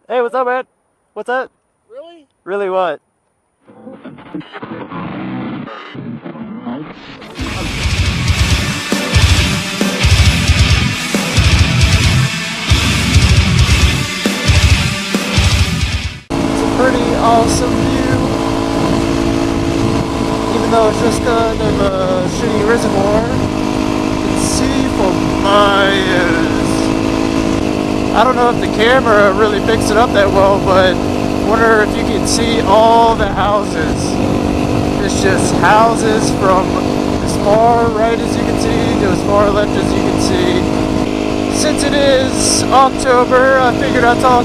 Hey, what's up, man? What's up? Really? Really what? It's a pretty awesome view. Even though it's just kind of a shitty reservoir, you can see for miles. I don't know if the camera really picks it up that well, but I wonder if you can see all the houses. It's just houses from as far right as you can see to as far left as you can see. Since it is October, I figured I'd talk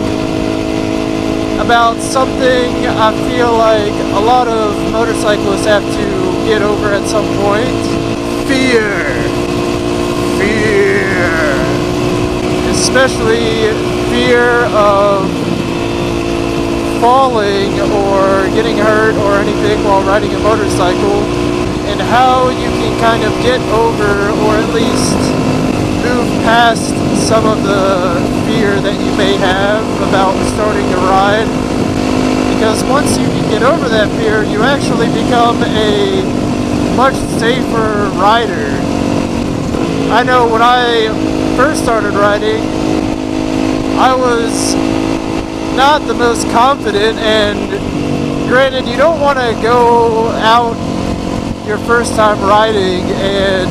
about something I feel like a lot of motorcyclists have to get over at some point. Fear. Especially fear of falling or getting hurt or anything while riding a motorcycle, and how you can kind of get over or at least move past some of the fear that you may have about starting to ride. Because once you can get over that fear, you actually become a much safer rider. I know when I first started riding, I was not the most confident, and granted, you don't want to go out your first time riding and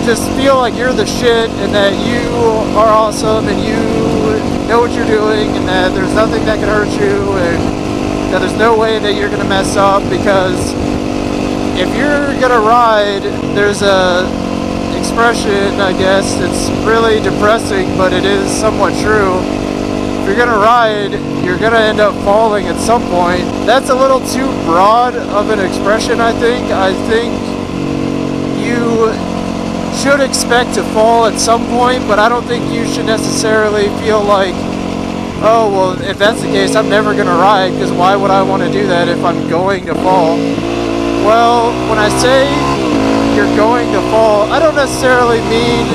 just feel like you're the shit and that you are awesome and you know what you're doing and that there's nothing that can hurt you and that there's no way that you're going to mess up. Because if you're going to ride, there's a expression, I guess, it's really depressing, but it is somewhat true. If you're gonna ride, you're gonna end up falling at some point. That's a little too broad of an expression, I think. I think you should expect to fall at some point, but I don't think you should necessarily feel like, oh, well, if that's the case, I'm never gonna ride, because why would I want to do that if I'm going to fall? Well, when I say you're going to fall, I don't necessarily mean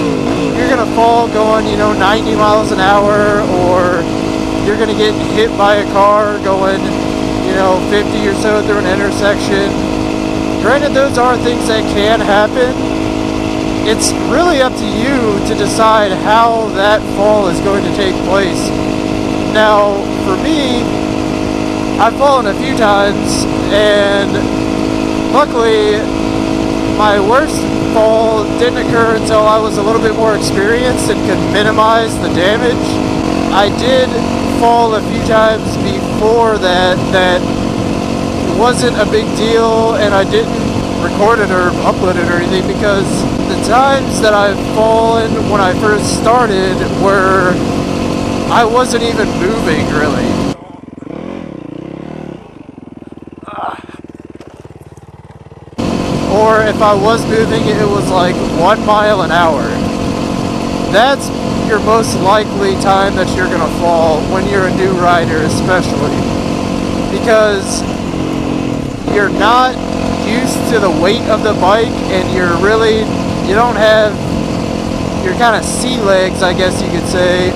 you're going to fall going, 90 miles an hour, or you're going to get hit by a car going, 50 or so through an intersection. Granted, those are things that can happen. It's really up to you to decide how that fall is going to take place. Now, for me, I've fallen a few times, and luckily, my worst fall didn't occur until I was a little bit more experienced and could minimize the damage. I did fall a few times before that wasn't a big deal, and I didn't record it or upload it or anything, because the times that I've fallen when I first started were I wasn't even moving really. Or if I was moving, it was like 1 mile an hour. That's your most likely time that you're gonna fall when you're a new rider, especially. Because you're not used to the weight of the bike, and you don't have your kind of sea legs, I guess you could say,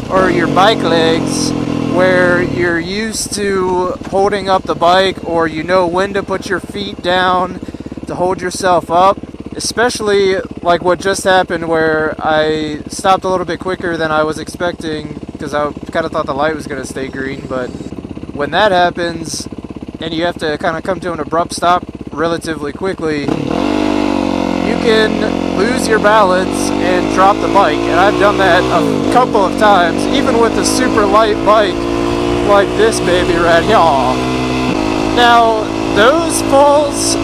or your bike legs, where you're used to holding up the bike, or you know when to put your feet down to hold yourself up. Especially like what just happened, where I stopped a little bit quicker than I was expecting because I kind of thought the light was going to stay green. But when that happens and you have to kind of come to an abrupt stop relatively quickly, you can lose your balance and drop the bike. And I've done that a couple of times, even with a super light bike like this baby right here. Now, those falls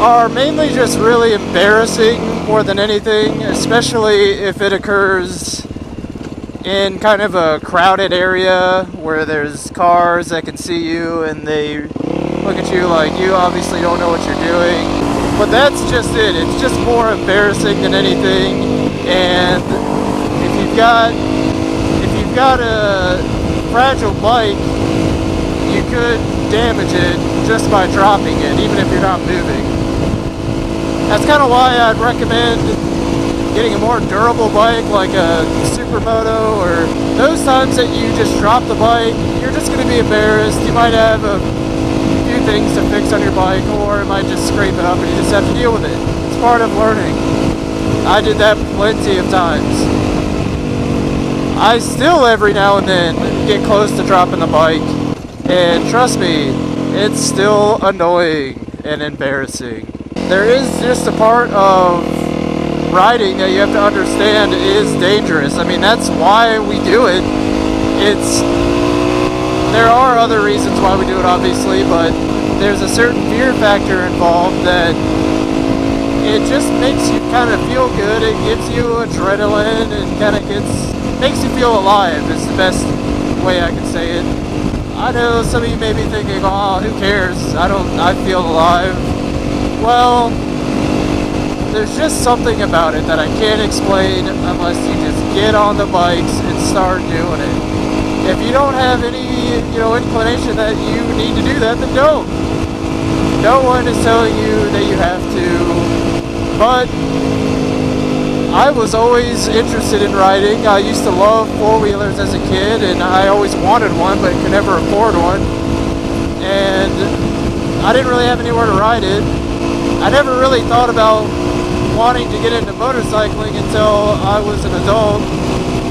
are mainly just really embarrassing more than anything, especially if it occurs in kind of a crowded area where there's cars that can see you and they look at you like you obviously don't know what you're doing. But that's just it. It's just more embarrassing than anything. And if you've got a fragile bike, you could damage it just by dropping it, even if you're not moving. That's kind of why I'd recommend getting a more durable bike like a Supermoto, or those times that you just drop the bike, you're just going to be embarrassed. You might have a few things to fix on your bike, or it might just scrape it up and you just have to deal with it. It's part of learning. I did that plenty of times. I still every now and then get close to dropping the bike, and trust me, it's still annoying and embarrassing. There is just a part of riding that you have to understand is dangerous. I mean, that's why we do it. There are other reasons why we do it, obviously, but there's a certain fear factor involved that it just makes you kind of feel good. It gives you adrenaline and kind of makes you feel alive is the best way I can say it. I know some of you may be thinking, oh, who cares? I feel alive. Well, there's just something about it that I can't explain unless you just get on the bikes and start doing it. If you don't have any, inclination that you need to do that, then don't. No one is telling you that you have to, but I was always interested in riding. I used to love four-wheelers as a kid, and I always wanted one, but could never afford one. And I didn't really have anywhere to ride it. I never really thought about wanting to get into motorcycling until I was an adult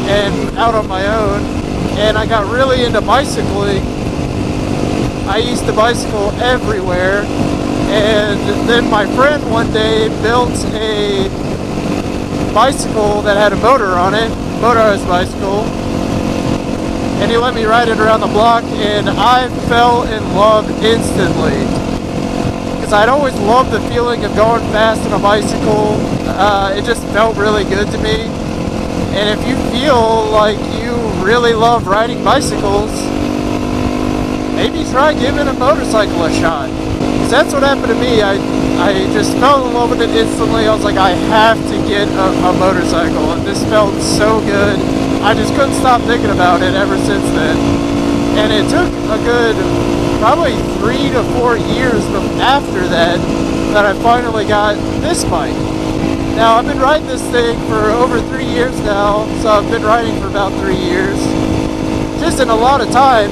and out on my own. And I got really into bicycling. I used to bicycle everywhere. And then my friend one day built a bicycle that had a motor on it, motorized bicycle, and he let me ride it around the block, and I fell in love instantly, because I'd always loved the feeling of going fast on a bicycle. It just felt really good to me. And if you feel like you really love riding bicycles, maybe try giving a motorcycle a shot. Because that's what happened to me. I just fell in love with it instantly. I was like, I have to get a motorcycle, and this felt so good. I just couldn't stop thinking about it ever since then. And it took a good probably 3 to 4 years after that I finally got this bike. Now, I've been riding this thing for over 3 years now, so I've been riding for about 3 years. Just in a lot of time,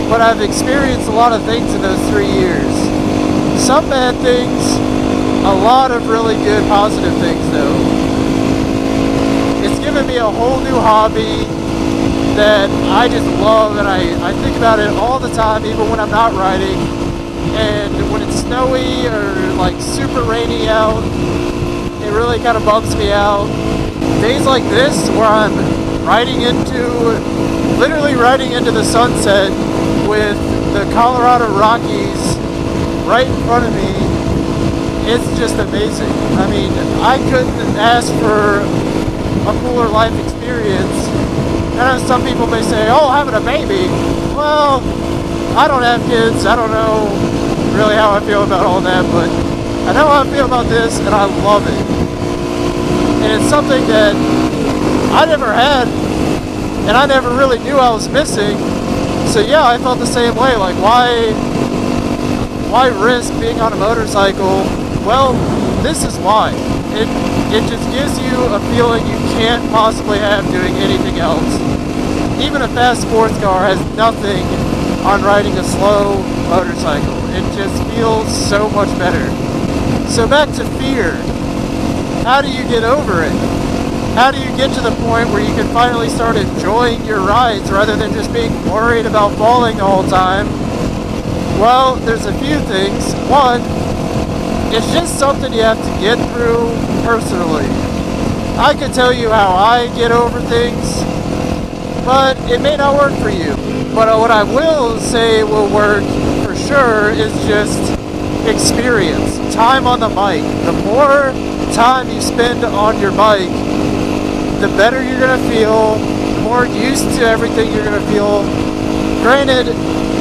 but I've experienced a lot of things in those 3 years. Some bad things, a lot of really good positive things though. It's given me a whole new hobby that I just love, and I think about it all the time, even when I'm not riding. And when it's snowy or like super rainy out, it really kind of bumps me out. Days like this where I'm literally riding into the sunset with the Colorado Rockies right in front of me, it's just amazing. I mean, I couldn't ask for a cooler life experience. I know some people may say, oh, having a baby. Well, I don't have kids. I don't know really how I feel about all that, but I know how I feel about this, and I love it. And it's something that I never had, and I never really knew I was missing. So yeah, I felt the same way. Like, why risk being on a motorcycle? Well, this is why. It just gives you a feeling you can't possibly have doing anything else. Even a fast sports car has nothing on riding a slow motorcycle. It just feels so much better. So back to fear. How do you get over it? How do you get to the point where you can finally start enjoying your rides rather than just being worried about falling the whole time? Well, there's a few things. One, it's just something you have to get through personally. I can tell you how I get over things, but it may not work for you. But what I will say will work for sure is just experience, time on the bike. The more time you spend on your bike, the better you're going to feel, the more used to everything you're going to feel. Granted,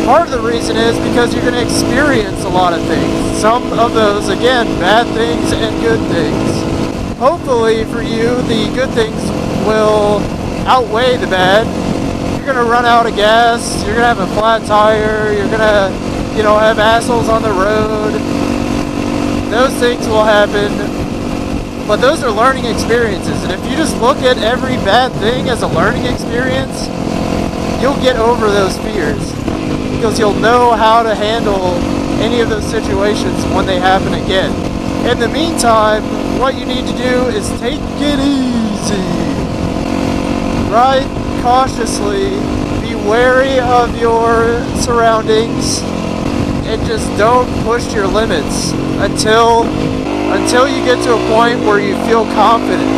part of the reason is because you're going to experience a lot of things. Some of those, again, bad things and good things. Hopefully for you, the good things will outweigh the bad. You're going to run out of gas, you're going to have a flat tire, you're going to, have assholes on the road. Those things will happen. But those are learning experiences, and if you just look at every bad thing as a learning experience, you'll get over those fears, because you'll know how to handle any of those situations when they happen again. In the meantime, what you need to do is take it easy. Ride cautiously, be wary of your surroundings, and just don't push your limits until you get to a point where you feel confident.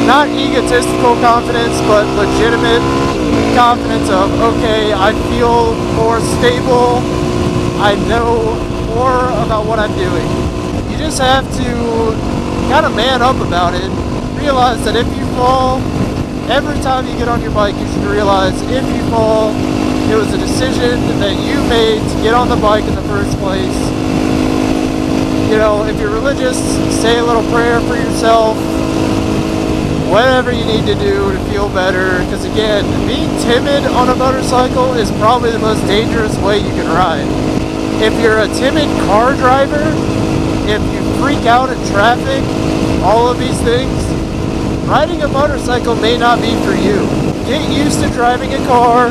Not egotistical confidence, but legitimate confidence of, okay, I feel more stable, I know more about what I'm doing. You just have to kind of man up about it. Realize that if you fall, every time you get on your bike, you should realize if you fall, it was a decision that you made to get on the bike in the first place. You know, if you're religious, say a little prayer for yourself. Whatever you need to do to feel better. Because again, being timid on a motorcycle is probably the most dangerous way you can ride. If you're a timid car driver, if you freak out in traffic, all of these things, riding a motorcycle may not be for you. Get used to driving a car,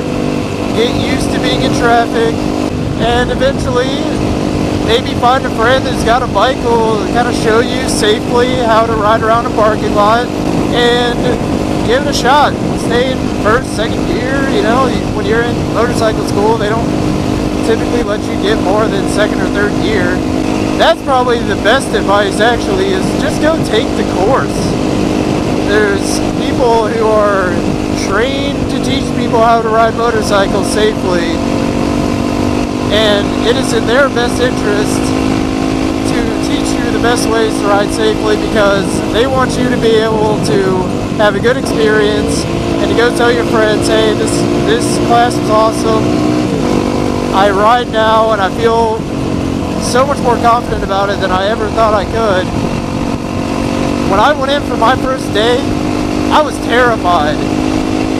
get used to being in traffic, and eventually maybe find a friend that's got a bike who will kind of show you safely how to ride around a parking lot, and give it a shot. Stay in first, second gear. You know, when you're in motorcycle school, they don't typically let you get more than second or third gear. That's probably the best advice, actually, is just go take the course. There's people who are trained to teach people how to ride motorcycles safely, and it is in their best interest to teach you the best ways to ride safely, because they want you to be able to have a good experience and to go tell your friends, hey, this class is awesome. I ride now and I feel so much more confident about it than I ever thought I could. When I went in for my first day, I was terrified.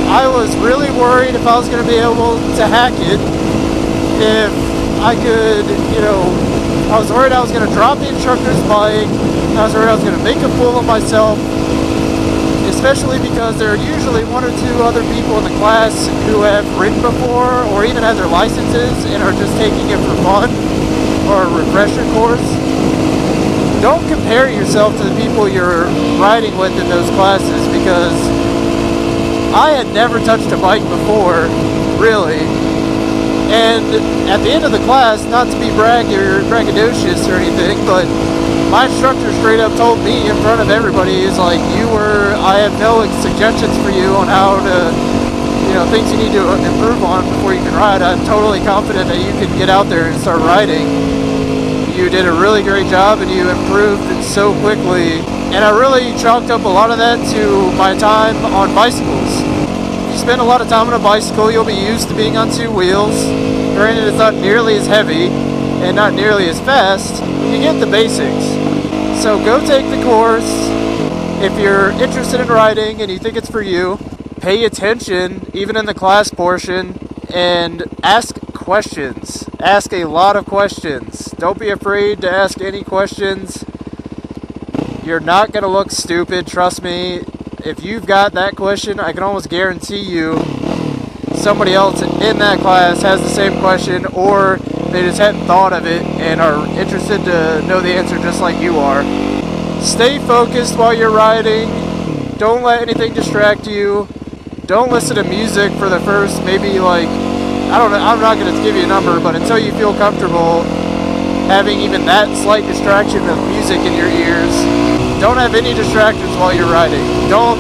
I was really worried if I was going to be able to hack it, if I could, I was worried I was going to drop the instructor's bike, I was worried I was going to make a fool of myself, especially because there are usually one or two other people in the class who have ridden before or even have their licenses and are just taking it for fun or a refresher course. Don't compare yourself to the people you're riding with in those classes, because I had never touched a bike before, really. And at the end of the class, not to be braggadocious or anything, but my instructor straight up told me in front of everybody, he's like, I have no suggestions for you on how to, things you need to improve on before you can ride. I'm totally confident that you can get out there and start riding. You did a really great job and you improved so quickly. And I really chalked up a lot of that to my time on bicycles. If you spend a lot of time on a bicycle, you'll be used to being on two wheels. Granted, it's not nearly as heavy and not nearly as fast. You get the basics. So go take the course. If you're interested in riding and you think it's for you, pay attention, even in the class portion, and ask questions. Ask a lot of questions. Don't be afraid to ask any questions. You're not going to look stupid, trust me. If you've got that question, I can almost guarantee you somebody else in that class has the same question, or they just hadn't thought of it and are interested to know the answer just like you are. Stay focused while you're riding. Don't let anything distract you. Don't listen to music for the first maybe I'm not going to give you a number, but until you feel comfortable having even that slight distraction of music in your ears, don't have any distractions while you're riding. Don't,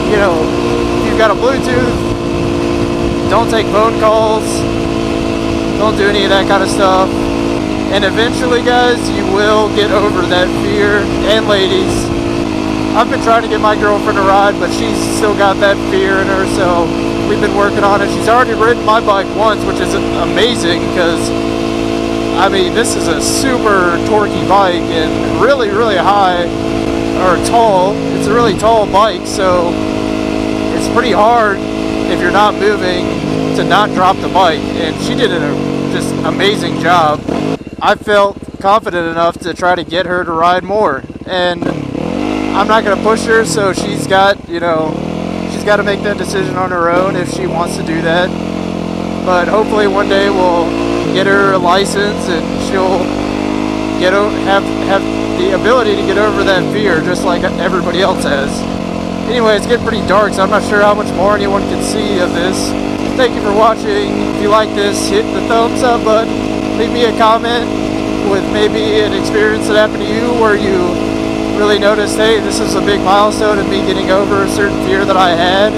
if you've got a Bluetooth, don't take phone calls. Don't do any of that kind of stuff. And eventually, guys, you will get over that fear. And ladies, I've been trying to get my girlfriend to ride, but she's still got that fear in her, so we've been working on it. She's already ridden my bike once, which is amazing, because this is a super torquey bike and really, really high, or tall. It's a really tall bike, so it's pretty hard if you're not moving to not drop the bike. And she did just amazing job. I felt confident enough to try to get her to ride more. And I'm not going to push her, so she's got to make that decision on her own if she wants to do that. But hopefully one day we'll get her a license and she'll have the ability to get over that fear just like everybody else has. Anyway, it's getting pretty dark, so I'm not sure how much more anyone can see of this. Thank you for watching. If you like this, hit the thumbs up button. Leave me a comment with maybe an experience that happened to you where you really noticed, hey, this is a big milestone in me getting over a certain fear that I had,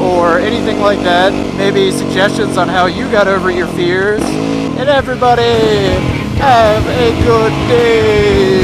or anything like that. Maybe suggestions on how you got over your fears. And everybody, have a good day.